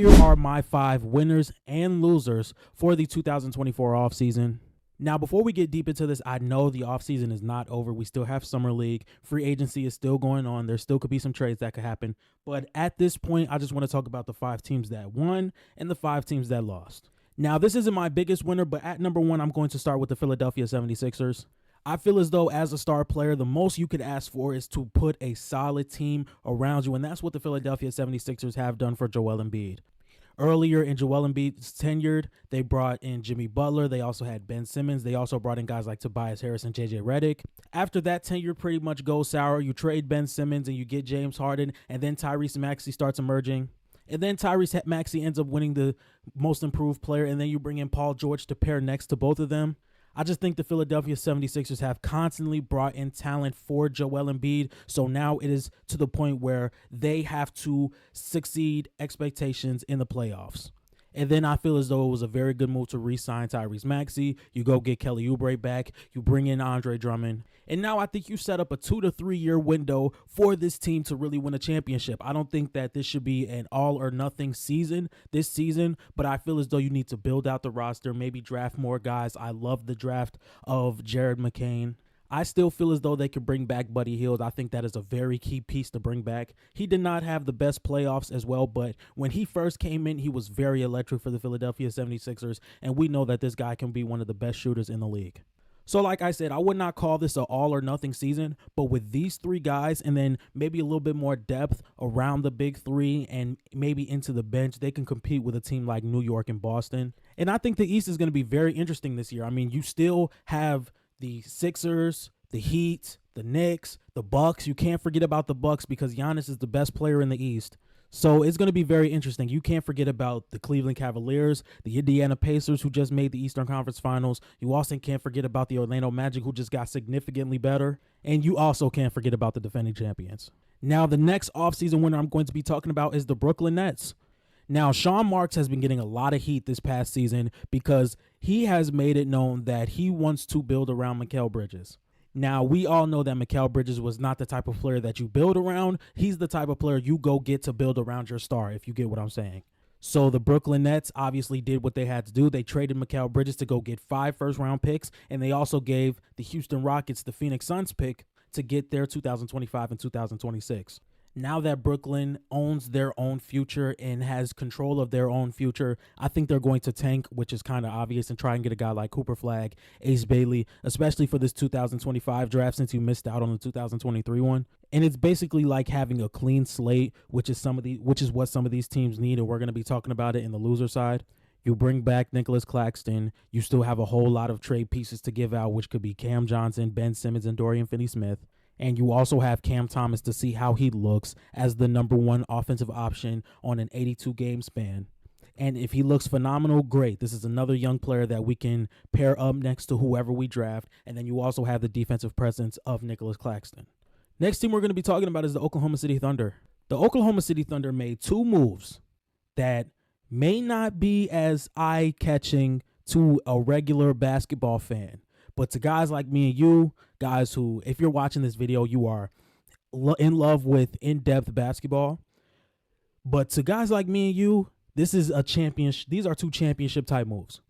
Here are my 5 winners and losers for the 2024 offseason. Now, before we get deep into this, I know the offseason is not over. We still have Summer League. Free agency is still going on. There still could be some trades that could happen. But at this point, I just want to talk about the 5 teams that won and the 5 teams that lost. Now, this isn't my biggest winner, but at number 1, I'm going to start with the Philadelphia 76ers. I feel as though as a star player, the most you could ask for is to put a solid team around you, and that's what the Philadelphia 76ers have done for Joel Embiid. Earlier in Joel Embiid's tenure, they brought in Jimmy Butler. They also had Ben Simmons. They also brought in guys like Tobias Harris and JJ Redick. After that tenure pretty much goes sour, you trade Ben Simmons and you get James Harden, and then Tyrese Maxey starts emerging. And then Tyrese Maxey ends up winning the most improved player, and then you bring in Paul George to pair next to both of them. I just think the Philadelphia 76ers have constantly brought in talent for Joel Embiid, so now it is to the point where they have to succeed expectations in the playoffs. And then I feel as though it was a very good move to re-sign Tyrese Maxey. You go get Kelly Oubre back. You bring in Andre Drummond. And now I think you set up a 2 to 3 year window for this team to really win a championship. I don't think that this should be an all or nothing season this season, but I feel as though you need to build out the roster, maybe draft more guys. I love the draft of Jared McCain. I still feel as though they could bring back Buddy Hield. I think that is a very key piece to bring back. He did not have the best playoffs as well, but when he first came in, he was very electric for the Philadelphia 76ers, and we know that this guy can be one of the best shooters in the league. So like I said, I would not call this an all or nothing season, but with these 3 guys and then maybe a little bit more depth around the big 3 and maybe into the bench, they can compete with a team like New York and Boston. And I think the East is going to be very interesting this year. I mean, you still have the Sixers, the Heat, the Knicks, the Bucks. You can't forget about the Bucks because Giannis is the best player in the East. So it's going to be very interesting. You can't forget about the Cleveland Cavaliers, the Indiana Pacers, who just made the Eastern Conference Finals. You also can't forget about the Orlando Magic, who just got significantly better. And you also can't forget about the defending champions. Now, the next offseason winner I'm going to be talking about is the Brooklyn Nets. Now, Sean Marks has been getting a lot of heat this past season because he has made it known that he wants to build around Mikal Bridges. Now, we all know that Mikal Bridges was not the type of player that you build around. He's the type of player you go get to build around your star, if you get what I'm saying. So the Brooklyn Nets obviously did what they had to do. They traded Mikal Bridges to go get 5 first-round picks, and they also gave the Houston Rockets the Phoenix Suns pick to get their 2025 and 2026. Now that Brooklyn owns their own future and has control of their own future, I think they're going to tank, which is kind of obvious, and try and get a guy like Cooper Flagg, Ace Bailey, especially for this 2025 draft since you missed out on the 2023 one. And it's basically like having a clean slate, which is what some of these teams need, and we're going to be talking about it in the loser side. You bring back Nicholas Claxton. You still have a whole lot of trade pieces to give out, which could be Cam Johnson, Ben Simmons, and Dorian Finney-Smith. And you also have Cam Thomas to see how he looks as the number 1 offensive option on an 82-game span. And if he looks phenomenal, great. This is another young player that we can pair up next to whoever we draft. And then you also have the defensive presence of Nicholas Claxton. Next team we're going to be talking about is the Oklahoma City Thunder. The Oklahoma City Thunder made 2 moves that may not be as eye-catching to a regular basketball fan. But to guys like me and you, guys who, if you're watching this video, you are in love with in-depth basketball. But to guys like me and you, this is a championship. These are 2 championship type moves.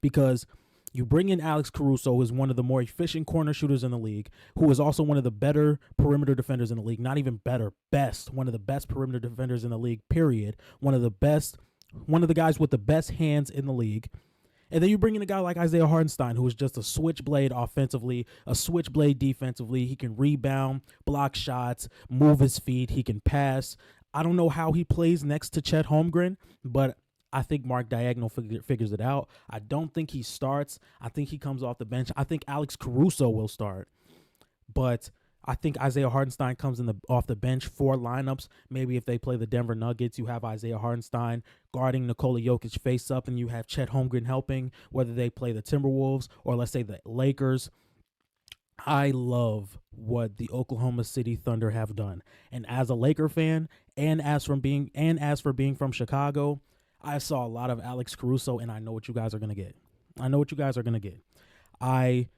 Because you bring in Alex Caruso, who is one of the more efficient corner shooters in the league, who is also one of the better perimeter defenders in the league. Not even better, best. One of the best perimeter defenders in the league, period. One of the guys with the best hands in the league. And then you bring in a guy like Isaiah Hartenstein, who is just a switchblade offensively, a switchblade defensively. He can rebound, block shots, move his feet. He can pass. I don't know how he plays next to Chet Holmgren, but I think Mark Diagonal figures it out. I don't think he starts. I think he comes off the bench. I think Alex Caruso will start. But I think Isaiah Hartenstein comes off the bench 4 lineups. Maybe if they play the Denver Nuggets, you have Isaiah Hartenstein guarding Nikola Jokic face up, and you have Chet Holmgren helping, whether they play the Timberwolves or let's say the Lakers. I love what the Oklahoma City Thunder have done. And as a Laker fan, and as for being from Chicago, I saw a lot of Alex Caruso, and I know what you guys are going to get. I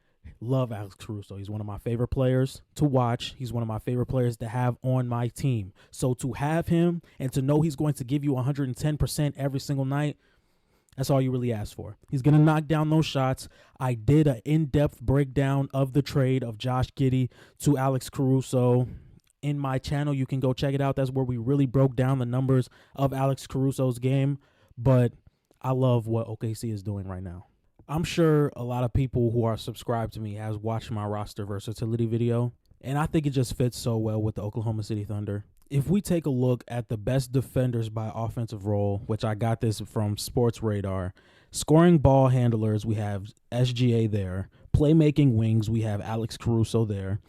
Love Alex Caruso. He's one of my favorite players to watch. He's one of my favorite players to have on my team. So to have him and to know he's going to give you 110% every single night, that's all you really ask for. He's going to knock down those shots. I did an in-depth breakdown of the trade of Josh Giddey to Alex Caruso in my channel. You can go check it out. That's where we really broke down the numbers of Alex Caruso's game. But I love what OKC is doing right now. I'm sure a lot of people who are subscribed to me has watched my roster versatility video, and I think it just fits so well with the Oklahoma City Thunder. If we take a look at the best defenders by offensive role, which I got this from Sports Radar, scoring ball handlers, we have SGA there. Playmaking wings, we have Alex Caruso there.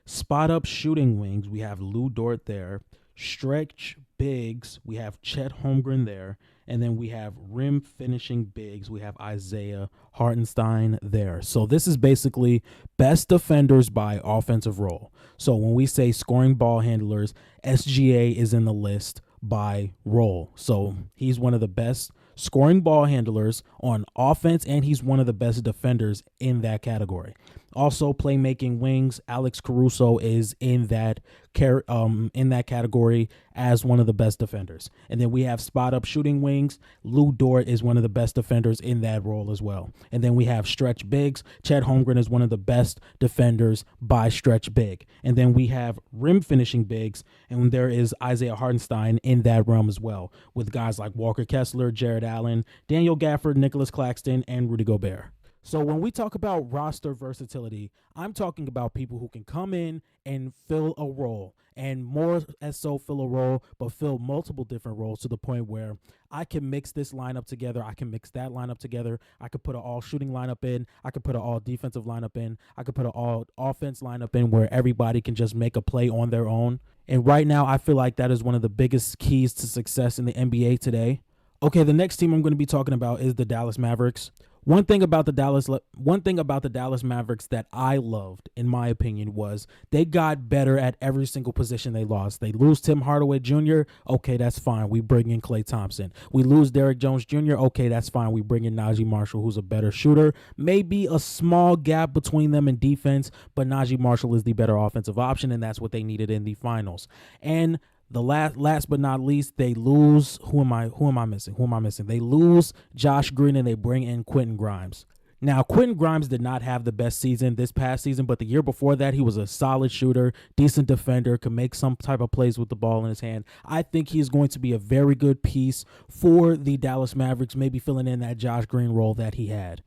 Spot up shooting wings, we have Lou Dort there. Stretch bigs, we have Chet Holmgren there. And then we have rim finishing bigs. We have Isaiah Hartenstein there. So this is basically best defenders by offensive role. So when we say scoring ball handlers, SGA is in the list by role. So he's one of the best scoring ball handlers on offense, and he's one of the best defenders in that category. Also, playmaking wings, Alex Caruso is in that category as one of the best defenders. And then we have spot up shooting wings. Lou Dort is one of the best defenders in that role as well. And then we have stretch bigs. Chet Holmgren is one of the best defenders by stretch big. And then we have rim finishing bigs, and there is Isaiah Hartenstein in that realm as well, with guys like Walker Kessler, Jared Allen, Daniel Gafford, Nicholas Claxton, and Rudy Gobert. So when we talk about roster versatility, I'm talking about people who can come in and fill a role, and more as so fill a role, but fill multiple different roles to the point where I can mix this lineup together. I can mix that lineup together. I could put an all shooting lineup in. I could put an all defensive lineup in. I could put an all offense lineup in where everybody can just make a play on their own. And right now, I feel like that is one of the biggest keys to success in the NBA today. Okay, the next team I'm going to be talking about is the Dallas Mavericks. One thing about the Dallas Mavericks that I loved, in my opinion, was they got better at every single position they lost. They lose Tim Hardaway Jr., okay, that's fine. We bring in Klay Thompson. We lose Derrick Jones Jr., okay, that's fine. We bring in Najee Marshall, who's a better shooter. Maybe a small gap between them in defense, but Najee Marshall is the better offensive option, and that's what they needed in the finals. And the last but not least, they lose. Who am I missing? They lose Josh Green and they bring in Quentin Grimes. Now, Quentin Grimes did not have the best season this past season, but the year before that, he was a solid shooter, decent defender, could make some type of plays with the ball in his hand. I think he's going to be a very good piece for the Dallas Mavericks, maybe filling in that Josh Green role that he had.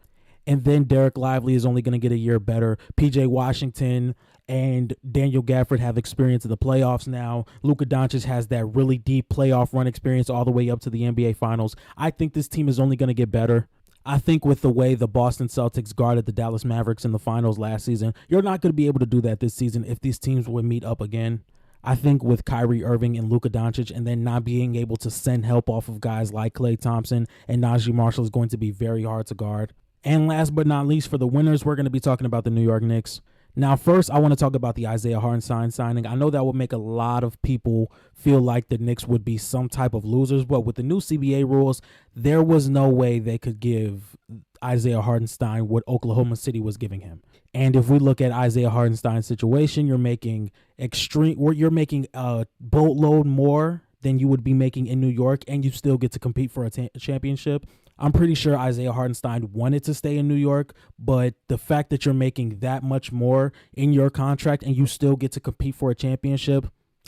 And then Derek Lively is only going to get a year better. PJ Washington and Daniel Gafford have experience in the playoffs now. Luka Doncic has that really deep playoff run experience all the way up to the NBA Finals. I think this team is only going to get better. I think with the way the Boston Celtics guarded the Dallas Mavericks in the finals last season, you're not going to be able to do that this season if these teams would meet up again. I think with Kyrie Irving and Luka Doncic and then not being able to send help off of guys like Klay Thompson and Najee Marshall is going to be very hard to guard. And last but not least, for the winners, we're going to be talking about the New York Knicks. Now, first, I want to talk about the Isaiah Hartenstein signing. I know that would make a lot of people feel like the Knicks would be some type of losers, but with the new CBA rules, there was no way they could give Isaiah Hartenstein what Oklahoma City was giving him. And if we look at Isaiah Hartenstein's situation, you're making a boatload more than you would be making in New York, and you still get to compete for a championship. I'm pretty sure Isaiah Hartenstein wanted to stay in New York, but the fact that you're making that much more in your contract and you still get to compete for a championship,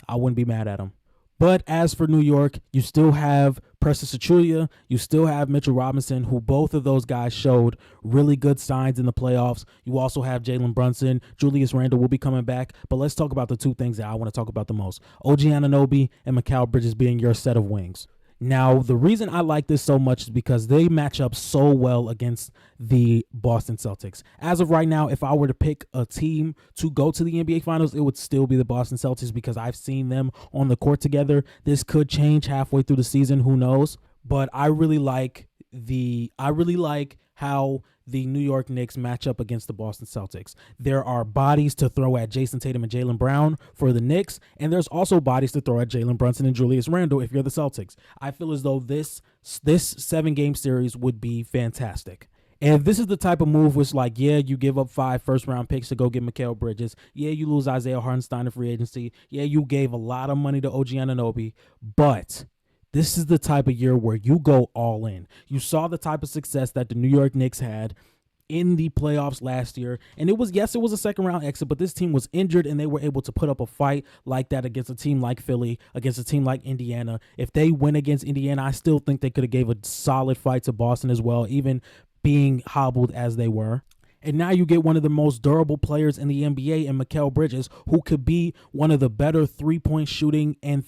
I wouldn't be mad at him. But as for New York, you still have Precious Achiuwa, you still have Mitchell Robinson, who both of those guys showed really good signs in the playoffs. You also have Jalen Brunson. Julius Randle will be coming back. But let's talk about the two things that I want to talk about the most. OG Anunoby and Mikal Bridges being your set of wings. Now, the reason I like this so much is because they match up so well against the Boston Celtics. As of right now, if I were to pick a team to go to the NBA Finals, it would still be the Boston Celtics because I've seen them on the court together. This could change halfway through the season, who knows? But I really like how the New York Knicks match up against the Boston Celtics. There are bodies to throw at Jason Tatum and Jaylen Brown for the Knicks, and there's also bodies to throw at Jalen Brunson and Julius Randle if you're the Celtics. I feel as though this 7-game series would be fantastic. And this is the type of move which, like, yeah, you give up 5 first-round picks to go get Mikal Bridges. Yeah, you lose Isaiah Hartenstein in free agency. Yeah, you gave a lot of money to OG Anunoby. But this is the type of year where you go all in. You saw the type of success that the New York Knicks had in the playoffs last year. And it was a second-round exit, but this team was injured, and they were able to put up a fight like that against a team like Philly, against a team like Indiana. If they win against Indiana, I still think they could have gave a solid fight to Boston as well, even being hobbled as they were. And now you get one of the most durable players in the NBA in Mikal Bridges, who could be one of the better three-point shooting and,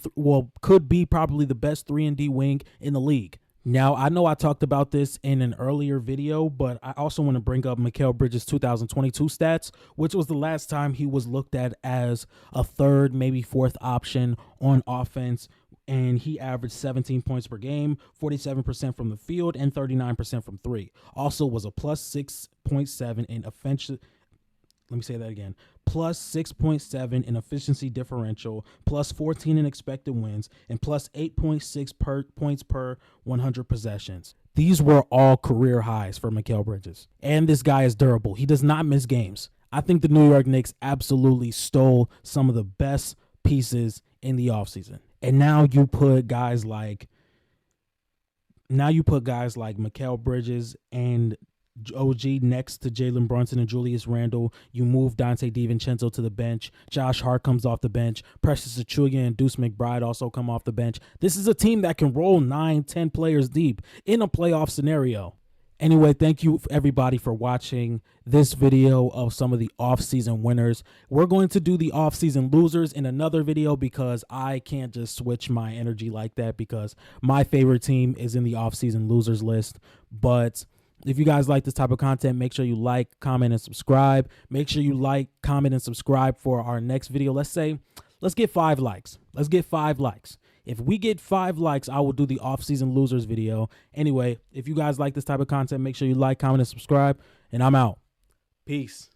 could be probably the best 3-and-D wing in the league. Now, I know I talked about this in an earlier video, but I also want to bring up Mikal Bridges' 2022 stats, which was the last time he was looked at as a third, maybe fourth option on offense. And he averaged 17 points per game, 47% from the field, and 39% from three. Also was a plus 6.7 in offensive. Let me say that again. Plus 6.7 in efficiency differential, plus 14 in expected wins, and plus 8.6 points per 100 possessions. These were all career highs for Mikal Bridges. And this guy is durable. He does not miss games. I think the New York Knicks absolutely stole some of the best pieces in the offseason. And now you put guys like Mikal Bridges and OG next to Jalen Brunson and Julius Randle. You move Dante DiVincenzo to the bench. Josh Hart comes off the bench. Precious Achiuwa and Deuce McBride also come off the bench. This is a team that can roll 9-10 players deep in a playoff scenario. Anyway, thank you everybody for watching this video of some of the offseason winners. We're going to do the offseason losers in another video because I can't just switch my energy like that because my favorite team is in the offseason losers list. But if you guys like this type of content, make sure you like, comment, and subscribe. Make sure you like, comment, and subscribe for our next video. Let's get 5 likes. Let's get 5 likes. If we get 5 likes, I will do the off-season losers video. Anyway, if you guys like this type of content, make sure you like, comment, and subscribe. And I'm out. Peace.